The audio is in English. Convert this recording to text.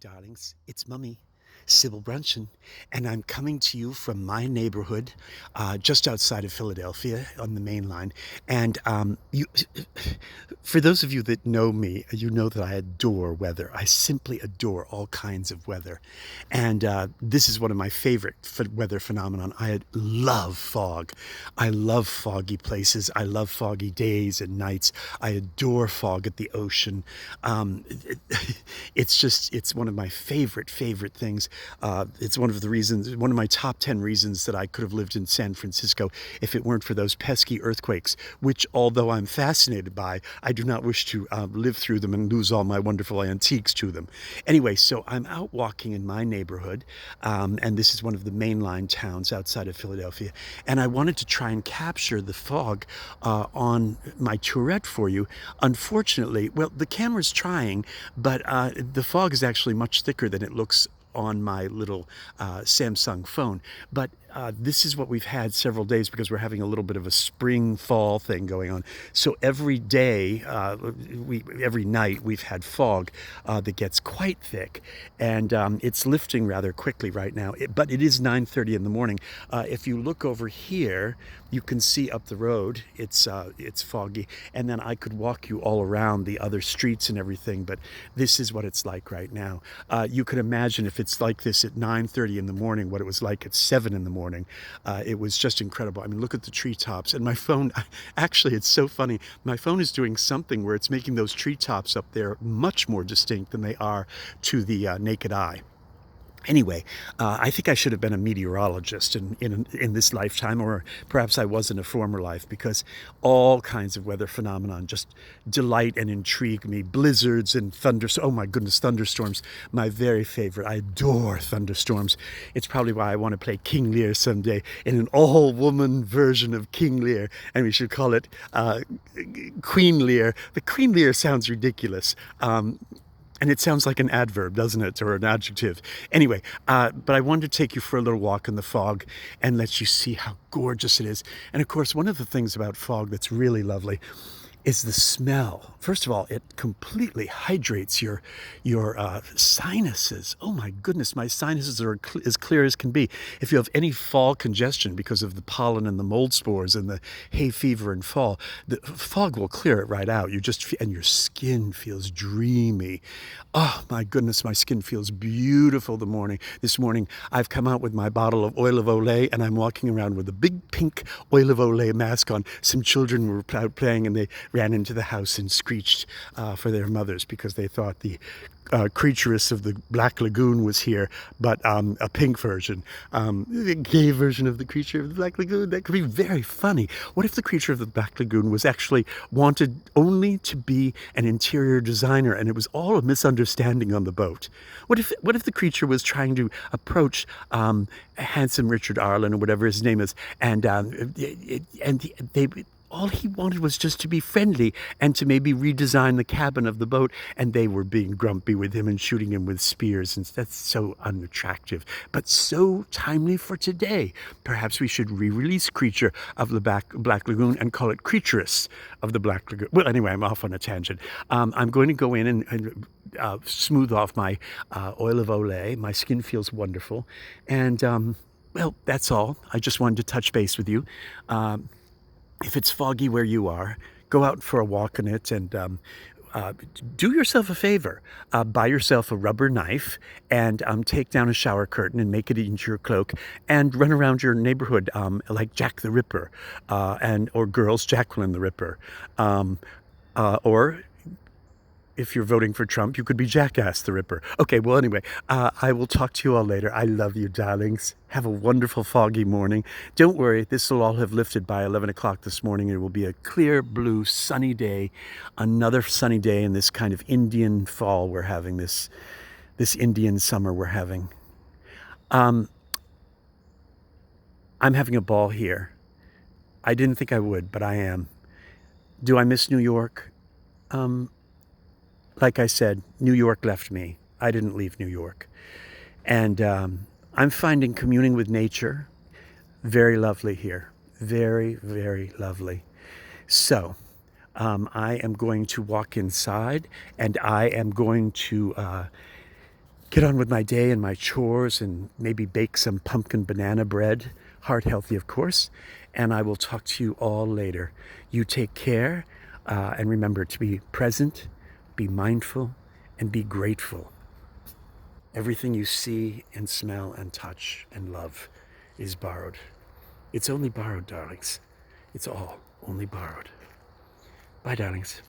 darlings. It's Mummy, Sybil Brunson, and I'm coming to you from my neighborhood, just outside of Philadelphia on the main line. And for those of you that know me, you know that I adore weather. I simply adore all kinds of weather. And this is one of my favorite weather phenomenon. I love fog. I love foggy places. I love foggy days and nights. I adore fog at the ocean. It's one of my favorite things. It's one of the reasons, one of my top 10 reasons that I could have lived in San Francisco if it weren't for those pesky earthquakes, which, although I'm fascinated by, I do not wish to live through them and lose all my wonderful antiques to them. Anyway, so I'm out walking in my neighborhood, and this is one of the mainline towns outside of Philadelphia, and I wanted to try and capture the fog on my Tour-ette for you. Unfortunately, well, the camera's trying, but the fog is actually much thicker than it looks on my little Samsung phone. But this is what we've had several days because we're having a little bit of a spring fall thing going on. So every day, every night, we've had fog that gets quite thick, and it's lifting rather quickly right now. But it is 9:30 in the morning. If you look over here, you can see up the road. It's foggy, and then I could walk you all around the other streets and everything. But this is what it's like right now. You can imagine if it's like this at 9:30 in the morning, what it was like at 7 in the morning. It was just incredible. I mean, look at the treetops. And my phone, actually, it's so funny. My phone is doing something where it's making those treetops up there much more distinct than they are to the naked eye. Anyway, I think I should have been a meteorologist in this lifetime, or perhaps I was in a former life, because all kinds of weather phenomenon just delight and intrigue me. Blizzards and oh my goodness, thunderstorms, my very favorite. I adore thunderstorms. It's probably why I want to play King Lear someday in an all-woman version of King Lear, and we should call it Queen Lear. The Queen Lear sounds ridiculous. And it sounds like an adverb, doesn't it? Or an adjective. Anyway, but I wanted to take you for a little walk in the fog and let you see how gorgeous it is. And of course, one of the things about fog that's really lovely is the smell. First of all, it completely hydrates your sinuses. Oh my goodness, my sinuses are as clear as can be. If you have any fall congestion because of the pollen and the mold spores and the hay fever in fall, the fog will clear it right out. And your skin feels dreamy. Oh my goodness, my skin feels beautiful this morning. I've come out with my bottle of oil of Olay, and I'm walking around with a big pink oil of Olay mask on. Some children were playing, and they ran into the house and screeched for their mothers because they thought the creaturess of the Black Lagoon was here, but a pink version, the gay version of the creature of the Black Lagoon. That could be very funny. What if the creature of the Black Lagoon was actually wanted only to be an interior designer, and it was all a misunderstanding on the boat? What if the creature was trying to approach handsome Richard Arlen, or whatever his name is, and they all he wanted was just to be friendly and to maybe redesign the cabin of the boat, and they were being grumpy with him and shooting him with spears, and that's so unattractive, but so timely for today. Perhaps we should re-release Creature of the Black Lagoon and call it Creaturess of the Black Lagoon. Well, anyway, I'm off on a tangent. I'm going to go in and smooth off my oil of Olay. My skin feels wonderful, and well, that's all. I just wanted to touch base with you. If it's foggy where you are, go out for a walk in it, and do yourself a favor. Buy yourself a rubber knife and take down a shower curtain and make it into your cloak and run around your neighborhood like Jack the Ripper, or Girls Jacqueline the Ripper. Or if you're voting for Trump, you could be Jackass the Ripper. Okay, well, anyway, I will talk to you all later. I love you, darlings. Have a wonderful foggy morning. Don't worry, this will all have lifted by 11 o'clock this morning. It will be a clear, blue, sunny day. Another sunny day in this kind of Indian fall we're having, this Indian summer we're having. I'm having a ball here. I didn't think I would, but I am. Do I miss New York? Like I said, New York left me. I didn't leave New York. And I'm finding communing with nature very lovely here. Very lovely. So I am going to walk inside, and I am going to get on with my day and my chores and maybe bake some pumpkin banana bread, heart healthy, of course. And I will talk to you all later. You take care, and remember to be present, be mindful, and be grateful. Everything you see and smell and touch and love is borrowed. It's only borrowed, darlings. It's all only borrowed. Bye, darlings.